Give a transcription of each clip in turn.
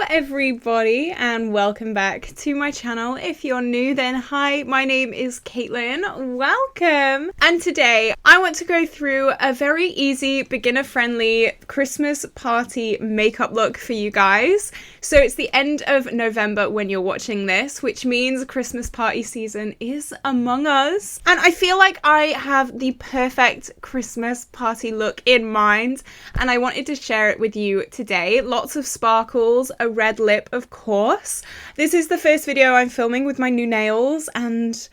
everybody, and welcome back to my channel. If you're new, then hi, my name is Caitlin. Welcome. And today I want to go through a very easy, beginner-friendly Christmas party makeup look for you guys. So it's the end of November when you're watching this, which means Christmas party season is among us. And I feel like I have the perfect Christmas party look in mind, and I wanted to share it with you today. Lots of sparkles, a red lip, of course. This is the first video I'm filming with my new nails, and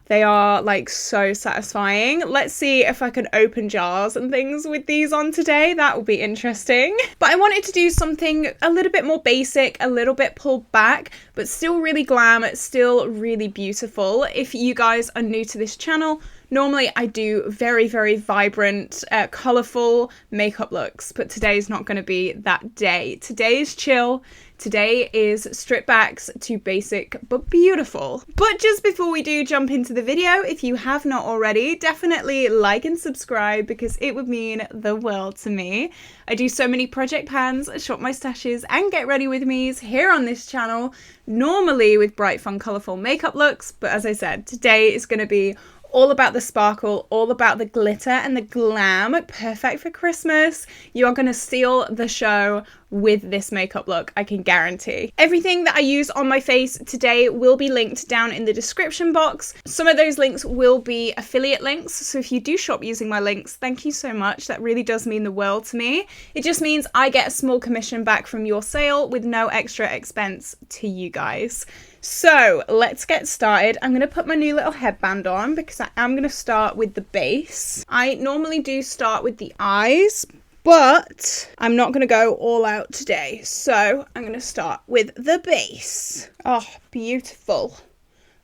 they are like so satisfying. Let's see if I can open jars and things with these on today. That will be interesting. But I wanted to do something a little bit more basic, a little bit pulled back, but still really glam, still really beautiful. If you guys are new to this channel, normally I do very, very vibrant, colourful makeup looks, but today's not going to be that day. Today is chill. Today is strip backs to basic but beautiful. But just before we do jump into the video, if you have not already, definitely like and subscribe because it would mean the world to me. I do so many project pans, shop my stashes, and get ready with me's here on this channel, normally with bright, fun, colourful makeup looks. But as I said, today is going to be all about the sparkle, all about the glitter and the glam, perfect for Christmas. You are going to steal the show with this makeup look, I can guarantee. Everything that I use on my face today will be linked down in the description box. Some of those links will be affiliate links, so if you do shop using my links, thank you so much. That really does mean the world to me. It just means I get a small commission back from your sale with no extra expense to you guys. So let's get started. I'm going to put my new little headband on because I am going to start with the base. I normally do start with the eyes, but I'm not going to go all out today. So I'm going to start with the base. Oh, beautiful.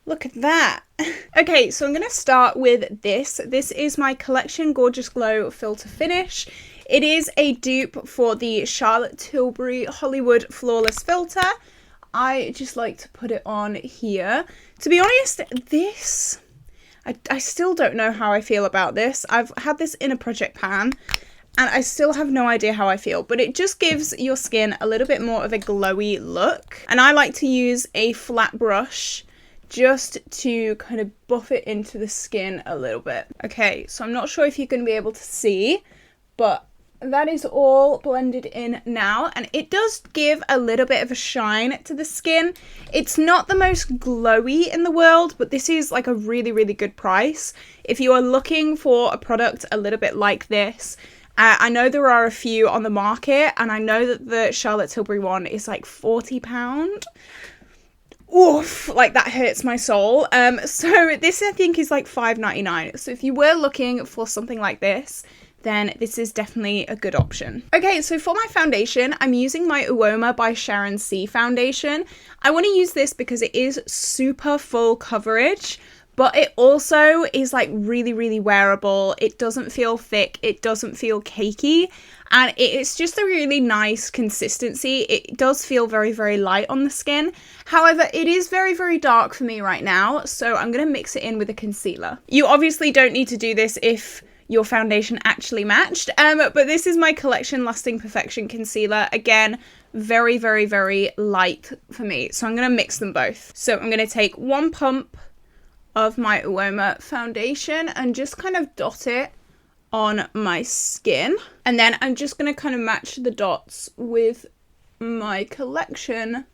Look at that. Okay, so I'm going to start with this. This is my Collection Gorgeous Glow Filter Finish. It is a dupe for the Charlotte Tilbury Hollywood Flawless Filter. I just like to put it on here. To be honest, this, I still don't know how I feel about this. I've had this in a project pan and I still have no idea how I feel, but it just gives your skin a little bit more of a glowy look. And I like to use a flat brush just to kind of buff it into the skin a little bit. Okay, so I'm not sure if you're going to be able to see, but that is all blended in now, and it does give a little bit of a shine to the skin. It's not the most glowy in the world, but this is like a really, really good price. If you are looking for a product a little bit like this, I know there are a few on the market, and I know that the Charlotte Tilbury one is like £40. Oof, like that hurts my soul. So this I think is like $5.99. So if you were looking for something like this, then this is definitely a good option. Okay, so for my foundation, I'm using my Uoma by Sharron C foundation. I want to use this because it is super full coverage, but it also is like really, really wearable. It doesn't feel thick, it doesn't feel cakey, and it's just a really nice consistency. It does feel very, very light on the skin. However, it is very, very dark for me right now, so I'm going to mix it in with a concealer. You obviously don't need to do this if your foundation actually matched, but this is my Collection Lasting Perfection concealer. Again, very, very, very light for me, so I'm going to mix them both. So I'm going to take one pump of my Uoma foundation and just kind of dot it on my skin, and then I'm just going to kind of match the dots with my Collection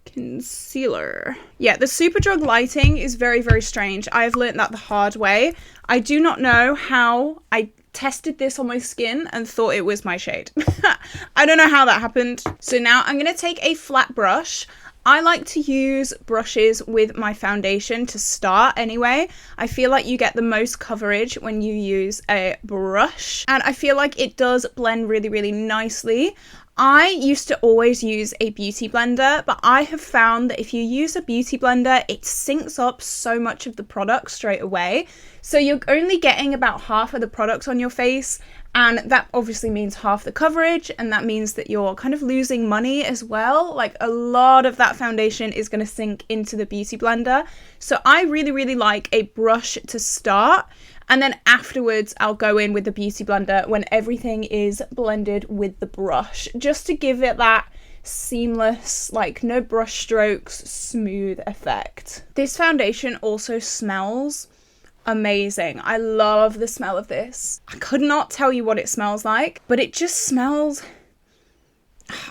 concealer. Yeah, the Superdrug lighting is very, very strange. I have learned that the hard way. I do not know how I tested this on my skin and thought it was my shade. I don't know how that happened. So now I'm going to take a flat brush. I like to use brushes with my foundation to start anyway. I feel like you get the most coverage when you use a brush, and I feel like it does blend really, really nicely. I used to always use a beauty blender, but I have found that if you use a beauty blender, it syncs up so much of the product straight away. So you're only getting about half of the product on your face, and that obviously means half the coverage, and that means that you're kind of losing money as well. Like a lot of that foundation is going to sink into the beauty blender. So I really, really like a brush to start, and then afterwards I'll go in with the beauty blender when everything is blended with the brush, just to give it that seamless, like no brush strokes, smooth effect. This foundation also smells amazing. I love the smell of this. I could not tell you what it smells like, but it just smells,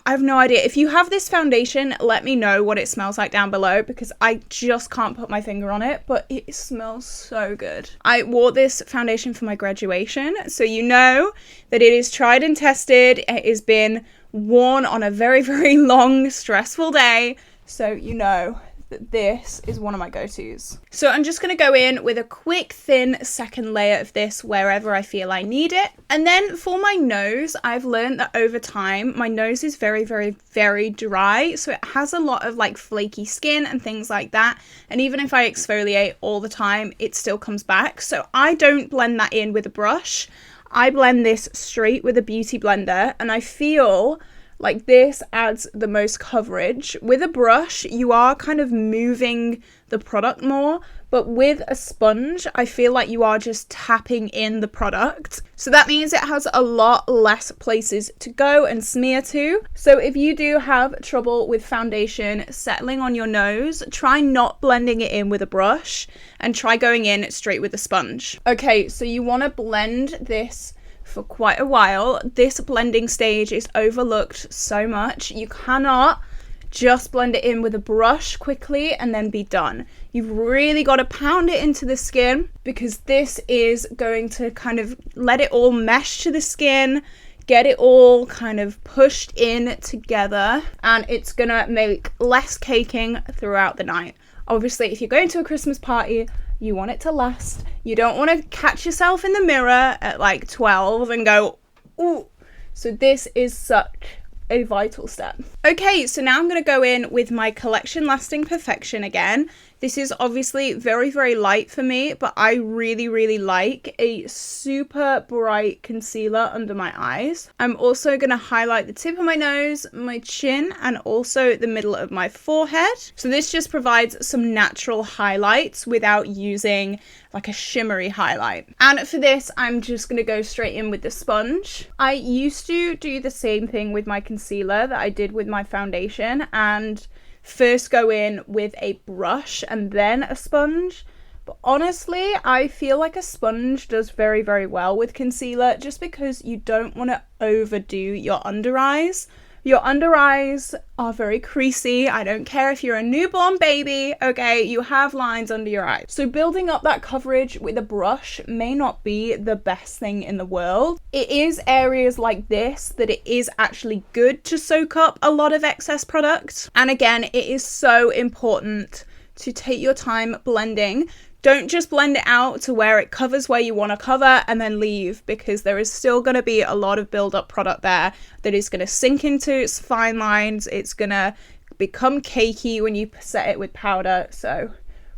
I have no idea. If you have this foundation, let me know what it smells like down below, because I just can't put my finger on it, but it smells so good. I wore this foundation for my graduation, so you know that it is tried and tested. It has been worn on a very, very long, stressful day, so you know that this is one of my go-tos. So I'm just going to go in with a quick thin second layer of this wherever I feel I need it. And then for my nose, I've learned that over time my nose is very, very, very dry, so it has a lot of like flaky skin and things like that, and even if I exfoliate all the time, it still comes back. So I don't blend that in with a brush. I blend this straight with a beauty blender, and I feel like this adds the most coverage. With a brush, you are kind of moving the product more, but with a sponge, I feel like you are just tapping in the product. So that means it has a lot less places to go and smear to. So if you do have trouble with foundation settling on your nose, try not blending it in with a brush and try going in straight with a sponge. Okay, so you want to blend this for quite a while. This blending stage is overlooked so much. You cannot just blend it in with a brush quickly and then be done. You've really got to pound it into the skin, because this is going to kind of let it all mesh to the skin, get it all kind of pushed in together, and it's gonna make less caking throughout the night. Obviously, if you're going to a Christmas party, you want it to last. You don't want to catch yourself in the mirror at like 12 and go, ooh. So this is such a vital step. Okay, so now I'm going to go in with my Collection Lasting Perfection again. This is obviously very, very light for me, but I really, really like a super bright concealer under my eyes. I'm also going to highlight the tip of my nose, my chin, and also the middle of my forehead. So this just provides some natural highlights without using like a shimmery highlight. And for this, I'm just going to go straight in with the sponge. I used to do the same thing with my concealer that I did with my foundation, and first go in with a brush and then a sponge. But honestly, I feel like a sponge does very, very well with concealer, just because you don't want to overdo your under eyes. Your under eyes are very creasy. I don't care if you're a newborn baby, okay? You have lines under your eyes. So building up that coverage with a brush may not be the best thing in the world. It is areas like this that it is actually good to soak up a lot of excess product. And again, it is so important to take your time blending. Don't just blend it out to where it covers where you want to cover and then leave, because there is still going to be a lot of build-up product there that is going to sink into its fine lines. It's going to become cakey when you set it with powder. So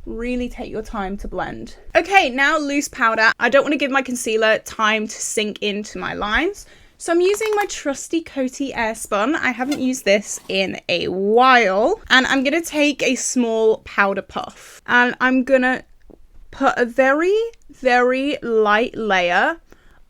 really take your time to blend. Okay, now loose powder. I don't want to give my concealer time to sink into my lines, so I'm using my trusty Coty Airspun. I haven't used this in a while, and I'm going to take a small powder puff, and I'm going to put a very, very light layer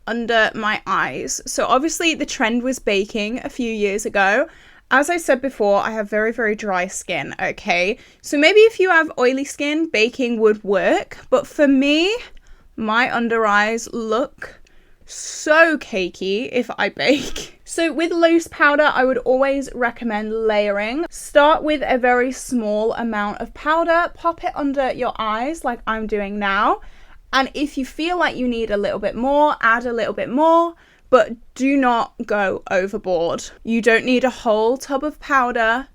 under my eyes. So obviously the trend was baking a few years ago. As I said before, I have very, very dry skin, okay? So maybe if you have oily skin, baking would work. But for me, my under eyes look so cakey if I bake. So with loose powder, I would always recommend layering. Start with a very small amount of powder, pop it under your eyes like I'm doing now. And if you feel like you need a little bit more, add a little bit more, but do not go overboard. You don't need a whole tub of powder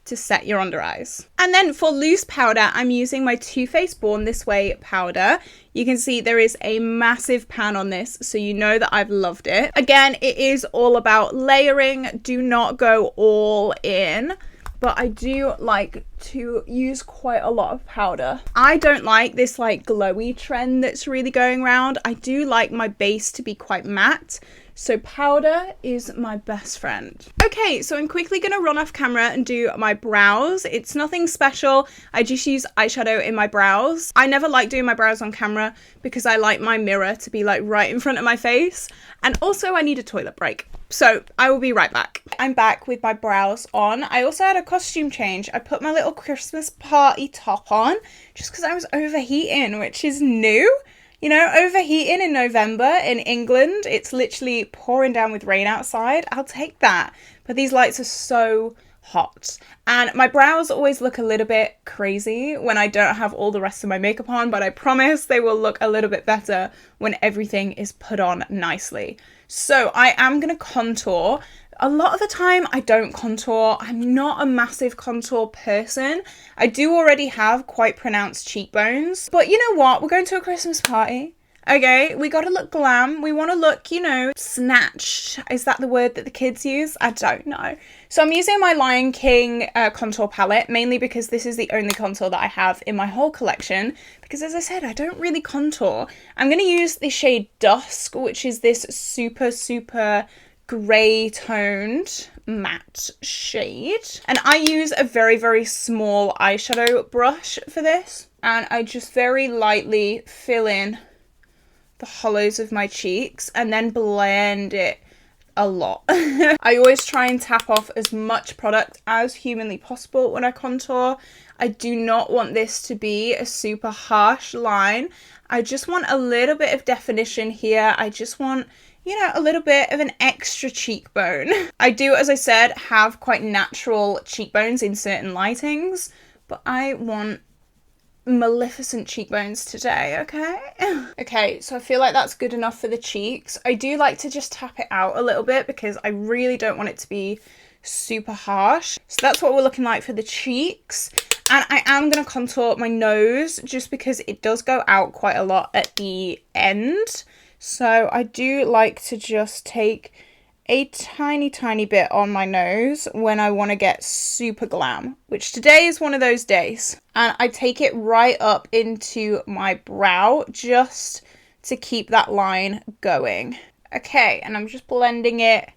to set your under eyes. And then for loose powder, I'm using my Too Faced Born This Way powder. You can see there is a massive pan on this, so you know that I've loved it. Again, it is all about layering. Do not go all in, but I do like to use quite a lot of powder. I don't like this like glowy trend that's really going around. I do like my base to be quite matte. So powder is my best friend. Okay, so I'm quickly gonna run off camera and do my brows. It's nothing special. I just use eyeshadow in my brows. I never like doing my brows on camera because I like my mirror to be like right in front of my face. And also I need a toilet break. So I will be right back. I'm back with my brows on. I also had a costume change. I put my little Christmas party top on just because I was overheating, which is new. You know, overheating in November in England, it's literally pouring down with rain outside. I'll take that. But these lights are so hot. And my brows always look a little bit crazy when I don't have all the rest of my makeup on, but I promise they will look a little bit better when everything is put on nicely. So I am going to contour. A lot of the time I don't contour. I'm not a massive contour person. I do already have quite pronounced cheekbones. But you know what? We're going to a Christmas party. Okay, we gotta look glam. We want to look, you know, snatched. Is that the word that the kids use? I don't know. So I'm using my Lion King contour palette, mainly because this is the only contour that I have in my whole collection. Because as I said, I don't really contour. I'm going to use the shade Dusk, which is this super grey toned matte shade. And I use a very small eyeshadow brush for this. And I just very lightly fill in the hollows of my cheeks and then blend it a lot. I always try and tap off as much product as humanly possible when I contour. I do not want this to be a super harsh line. I just want a little bit of definition here. I just want, you know, a little bit of an extra cheekbone. I do, as I said, have quite natural cheekbones in certain lightings, but I want maleficent cheekbones today, okay? Okay, so I feel like that's good enough for the cheeks. I do like to just tap it out a little bit because I really don't want it to be super harsh. So that's what we're looking like for the cheeks. And I am going to contour my nose just because it does go out quite a lot at the end. So I do like to just take a tiny bit on my nose when I want to get super glam, which today is one of those days. And I take it right up into my brow just to keep that line going. Okay, and I'm just blending it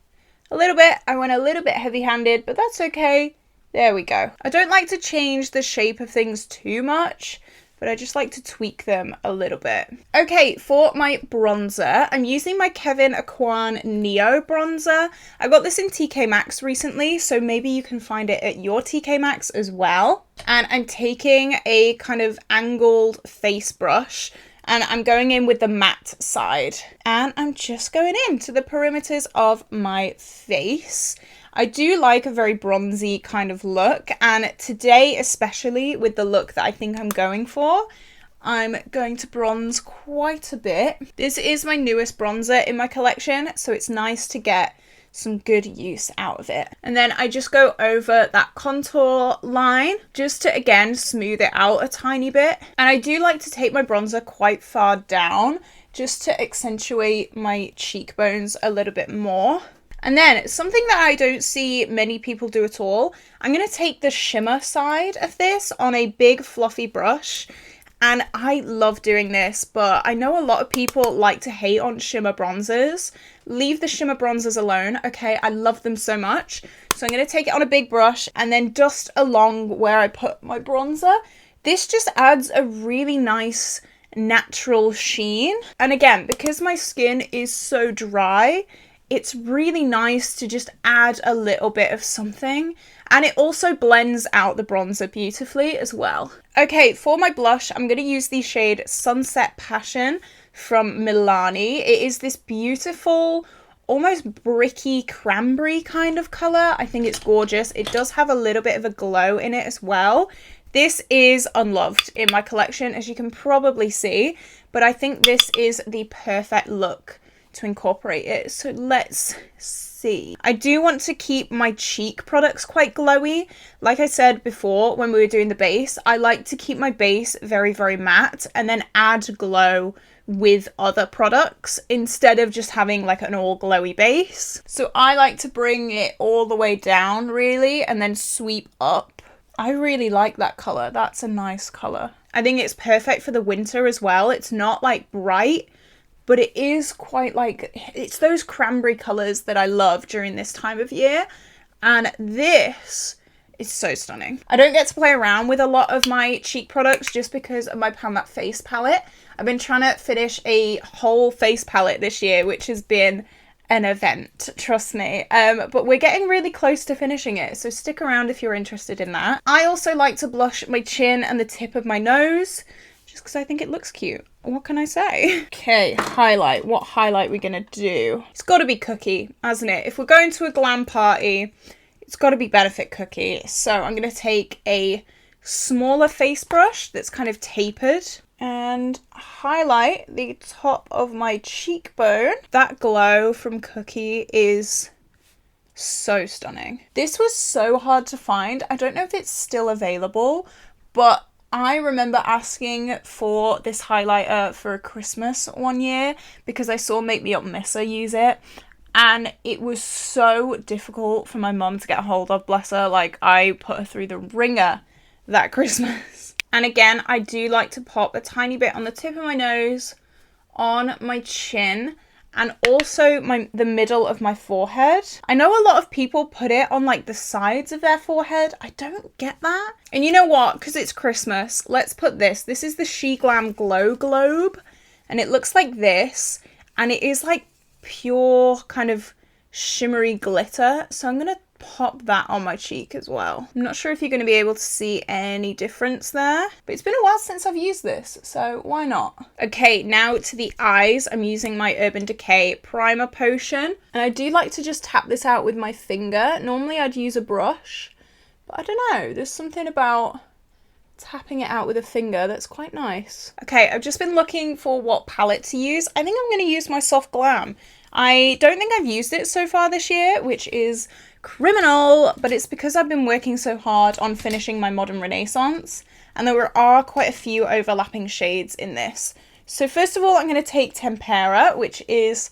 a little bit. I went a little bit heavy-handed, but that's okay. There we go. I don't like to change the shape of things too much, but I just like to tweak them a little bit. Okay, for my bronzer, I'm using my Kevyn Aucoin Neo bronzer. I got this in TK Maxx recently, so maybe you can find it at your TK Maxx as well. And I'm taking a kind of angled face brush, and I'm going in with the matte side. And I'm just going into the perimeters of my face. I do like a very bronzy kind of look, and today, especially with the look that I think I'm going for, I'm going to bronze quite a bit. This is my newest bronzer in my collection, so it's nice to get some good use out of it. And then I just go over that contour line just to, again, smooth it out a tiny bit. And I do like to take my bronzer quite far down just to accentuate my cheekbones a little bit more. And then something that I don't see many people do at all, I'm going to take the shimmer side of this on a big fluffy brush. And I love doing this, but I know a lot of people like to hate on shimmer bronzers. Leave the shimmer bronzers alone, okay? I love them so much. So I'm going to take it on a big brush and then dust along where I put my bronzer. This just adds a really nice natural sheen. And again, because my skin is so dry, it's really nice to just add a little bit of something, and it also blends out the bronzer beautifully as well. Okay, for my blush, I'm going to use the shade Sunset Passion from Milani. It is this beautiful, almost bricky cranberry kind of colour. I think it's gorgeous. It does have a little bit of a glow in it as well. This is unloved in my collection, as you can probably see, but I think this is the perfect look to incorporate it. So let's see. I do want to keep my cheek products quite glowy. Like I said before when we were doing the base, I like to keep my base very matte and then add glow with other products instead of just having like an all glowy base. So I like to bring it all the way down really and then sweep up. I really like that colour. That's a nice colour. I think it's perfect for the winter as well. It's not like bright, but it is quite like, it's those cranberry colours that I love during this time of year. And this is so stunning. I don't get to play around with a lot of my cheek products just because of my Pan That Face palette. I've been trying to finish a whole face palette this year, which has been an event, trust me. But we're getting really close to finishing it, so stick around if you're interested in that. I also like to blush my chin and the tip of my nose, just because I think it looks cute. What can I say? Okay, highlight. What highlight are we gonna do? It's gotta be Cookie, hasn't it? If we're going to a glam party, it's gotta be Benefit Cookie. So I'm gonna take a smaller face brush that's kind of tapered and highlight the top of my cheekbone. That glow from Cookie is so stunning. This was so hard to find. I don't know if it's still available, but I remember asking for this highlighter for a Christmas one year because I saw Make Me Up Missa use it, and it was so difficult for my mum to get a hold of, bless her. Like, I put her through the ringer that Christmas. And again, I do like to pop a tiny bit on the tip of my nose, on my chin, and also the middle of my forehead. I know a lot of people put it on like the sides of their forehead. I don't get that. And you know what? Because it's Christmas, let's put this. This is the She Glam Glow Globe, and it looks like this, and it is like pure kind of shimmery glitter. So I'm gonna pop that on my cheek as well. I'm not sure if you're going to be able to see any difference there, but it's been a while since I've used this, so why not? Okay, now to the eyes. I'm using my Urban Decay Primer Potion, and I do like to just tap this out with my finger. Normally I'd use a brush, but I don't know, there's something about tapping it out with a finger that's quite nice. Okay, I've just been looking for what palette to use. I think I'm going to use my Soft Glam. I don't think I've used it so far this year, which is criminal, but it's because I've been working so hard on finishing my Modern Renaissance, and there are quite a few overlapping shades in this. So first of all, I'm going to take Tempera, which is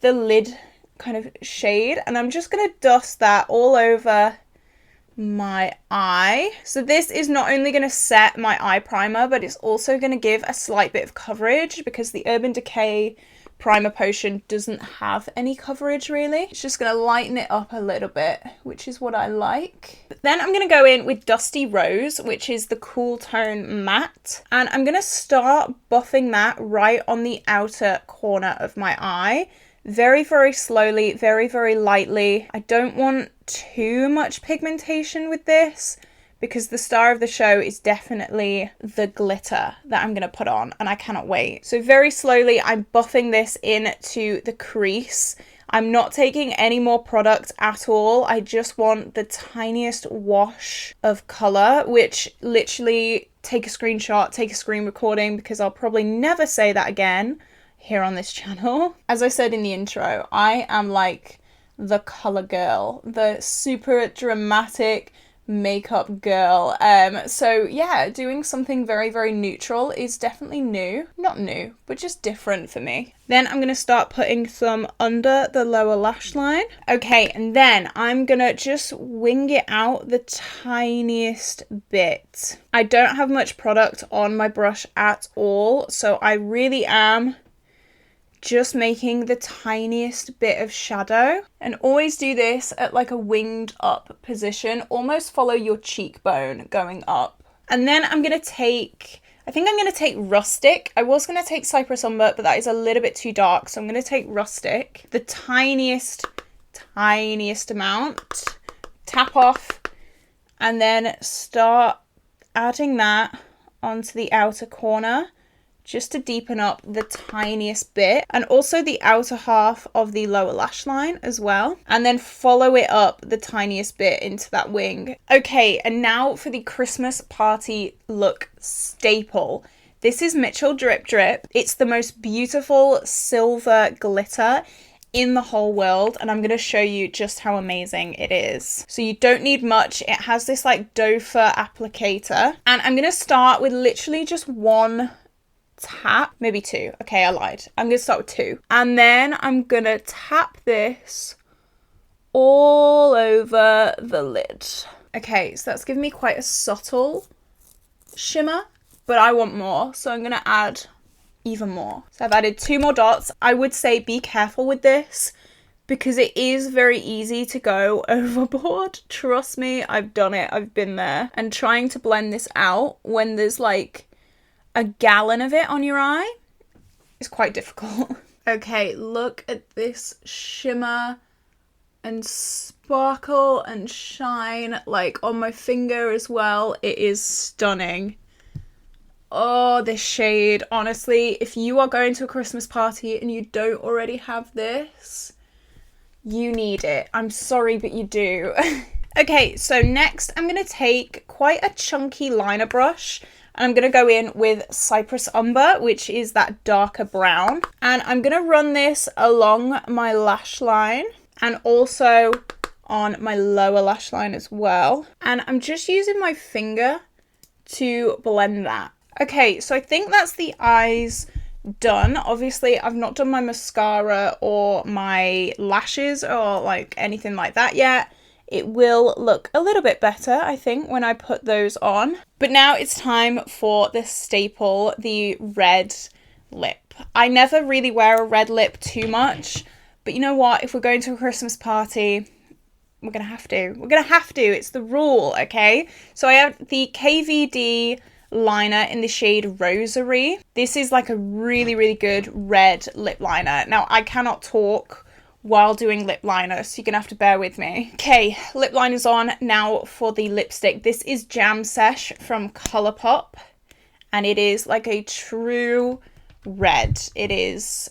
the lid kind of shade, and I'm just going to dust that all over my eye. So this is not only going to set my eye primer, but it's also going to give a slight bit of coverage because the Urban Decay Primer Potion doesn't have any coverage really. It's just going to lighten it up a little bit, which is what I like. But then I'm going to go in with Dusty Rose, which is the Cool Tone Matte, and I'm going to start buffing that right on the outer corner of my eye. Very, very slowly, very, very lightly. I don't want too much pigmentation with this because the star of the show is definitely the glitter that I'm going to put on, and I cannot wait. So very slowly, I'm buffing this into the crease. I'm not taking any more product at all. I just want the tiniest wash of colour, which literally take a screenshot, take a screen recording, because I'll probably never say that again here on this channel. As I said in the intro, I am like the colour girl, the super dramatic makeup girl. So yeah, doing something very, very neutral is definitely new. Not new, but just different for me. Then I'm going to start putting some under the lower lash line. Okay, and then I'm going to just wing it out the tiniest bit. I don't have much product on my brush at all, so I really am just making the tiniest bit of shadow, and always do this at like a winged up position. Almost follow your cheekbone going up. And then I'm going to take, I think I'm going to take Rustic. I was going to take Cypress Umber, but that is a little bit too dark. So I'm going to take Rustic, the tiniest amount, tap off, and then start adding that onto the outer corner, just to deepen up the tiniest bit, and also the outer half of the lower lash line as well, and then follow it up the tiniest bit into that wing. Okay, and now for the Christmas party look staple. This is Mitchell Drip Drip. It's the most beautiful silver glitter in the whole world, and I'm going to show you just how amazing it is. So you don't need much. It has this like doe fur applicator, and I'm going to start with literally just one tap, maybe two. Okay, I lied. I'm gonna start with two, and then I'm gonna tap this all over the lid. Okay, so that's giving me quite a subtle shimmer, but I want more, so I'm gonna add even more. So I've added 2 more dots. I would say be careful with this because it is very easy to go overboard. Trust me, I've done it. I've been there. And trying to blend this out when there's like a gallon of it on your eye is quite difficult. Okay, look at this shimmer and sparkle and shine like on my finger as well. It is stunning. Oh, this shade. Honestly, if you are going to a Christmas party and you don't already have this, you need it. I'm sorry, but you do. Okay, so next I'm going to take quite a chunky liner brush and I'm going to go in with Cypress Umber, which is that darker brown. And I'm going to run this along my lash line and also on my lower lash line as well. And I'm just using my finger to blend that. Okay, so I think that's the eyes done. Obviously, I've not done my mascara or my lashes or like anything like that yet. It will look a little bit better, I think, when I put those on. But now it's time for the staple, the red lip. I never really wear a red lip too much, but you know what? If we're going to a Christmas party, we're gonna have to. We're gonna have to. It's the rule, okay? So I have the KVD liner in the shade Rosary. This is like a really, really good red lip liner. Now, I cannot talk while doing lip liner, so you're gonna have to bear with me. Okay, lip liner's on. Now for the lipstick. This is Jam Sesh from Colourpop, and it is like a true red. It is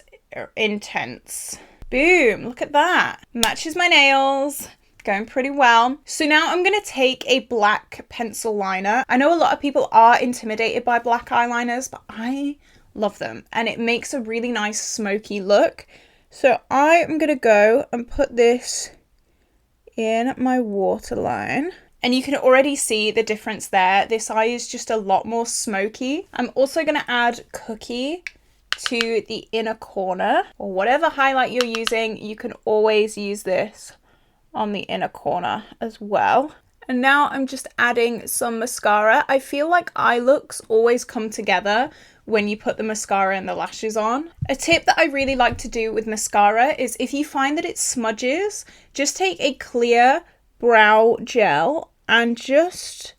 intense. Boom, look at that. Matches my nails. Going pretty well. So now I'm going to take a black pencil liner. I know a lot of people are intimidated by black eyeliners, but I love them. And it makes a really nice smoky look. So I am going to go and put this in my waterline. And you can already see the difference there. This eye is just a lot more smoky. I'm also going to add Cookie to the inner corner. Or whatever highlight you're using, you can always use this on the inner corner as well. And now I'm just adding some mascara. I feel like eye looks always come together when you put the mascara and the lashes on. A tip that I really like to do with mascara is if you find that it smudges, just take a clear brow gel and just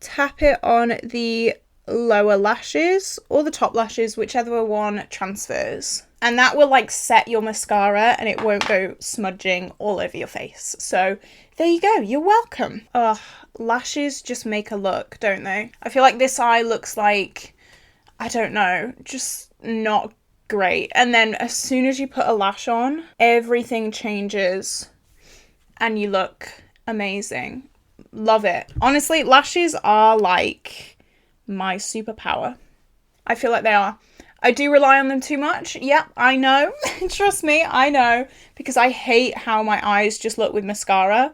tap it on the lower lashes or the top lashes, whichever one transfers. And that will like set your mascara and it won't go smudging all over your face. So there you go, you're welcome. Ugh, lashes just make a look, don't they? I feel like this eye looks like, I don't know, just not great. And then as soon as you put a lash on, everything changes and you look amazing. Love it. Honestly, lashes are like my superpower. I feel like they are. I do rely on them too much. Yep, I know. Trust me, I know. Because I hate how my eyes just look with mascara.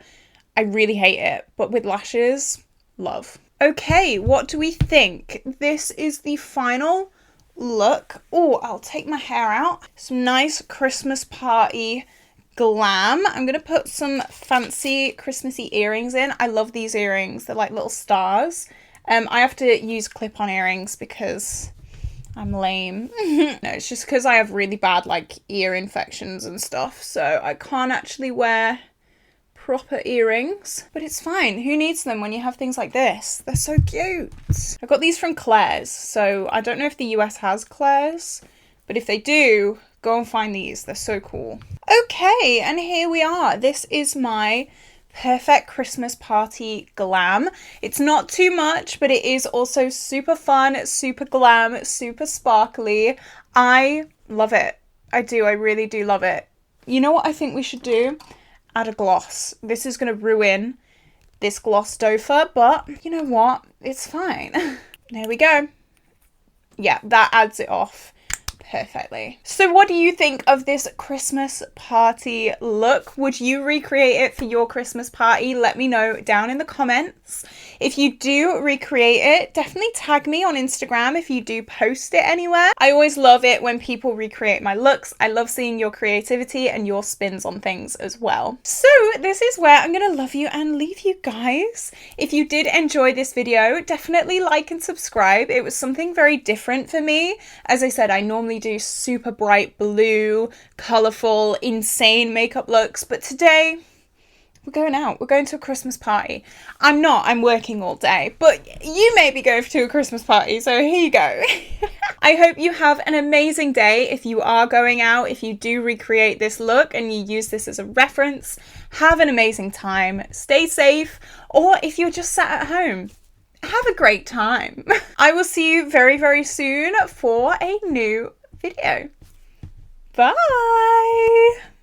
I really hate it. But with lashes, love. Okay, what do we think? This is the final look. Oh, I'll take my hair out. Some nice Christmas party glam. I'm going to put some fancy Christmassy earrings in. I love these earrings. They're like little stars. I have to use clip-on earrings because I'm lame. No, it's just because I have really bad like ear infections and stuff, so I can't actually wear proper earrings, but it's fine. Who needs them when you have things like this? They're so cute. I got these from Claire's, so I don't know if the US has Claire's, but if they do, go and find these. They're so cool. Okay, and here we are. This is my Perfect Christmas Party Glam. It's not too much, but it is also super fun, super glam, super sparkly. I love it. I do. I really do love it. You know what I think we should do? Add a gloss. This is going to ruin this gloss dofer, but you know what? It's fine. There we go. Yeah, that adds it off perfectly. So what do you think of this Christmas party look? Would you recreate it for your Christmas party? Let me know down in the comments. If you do recreate it, definitely tag me on Instagram if you do post it anywhere. I always love it when people recreate my looks. I love seeing your creativity and your spins on things as well. So this is where I'm gonna love you and leave you guys. If you did enjoy this video, definitely like and subscribe. It was something very different for me. As I said, I normally do super bright blue, colorful, insane makeup looks, but today we're going out. We're going to a Christmas party. I'm working all day, but you may be going to a Christmas party, so here you go. I hope you have an amazing day if you are going out, if you do recreate this look and you use this as a reference. Have an amazing time, stay safe, or if you're just sat at home, have a great time. I will see you very, very soon for a new video. Bye!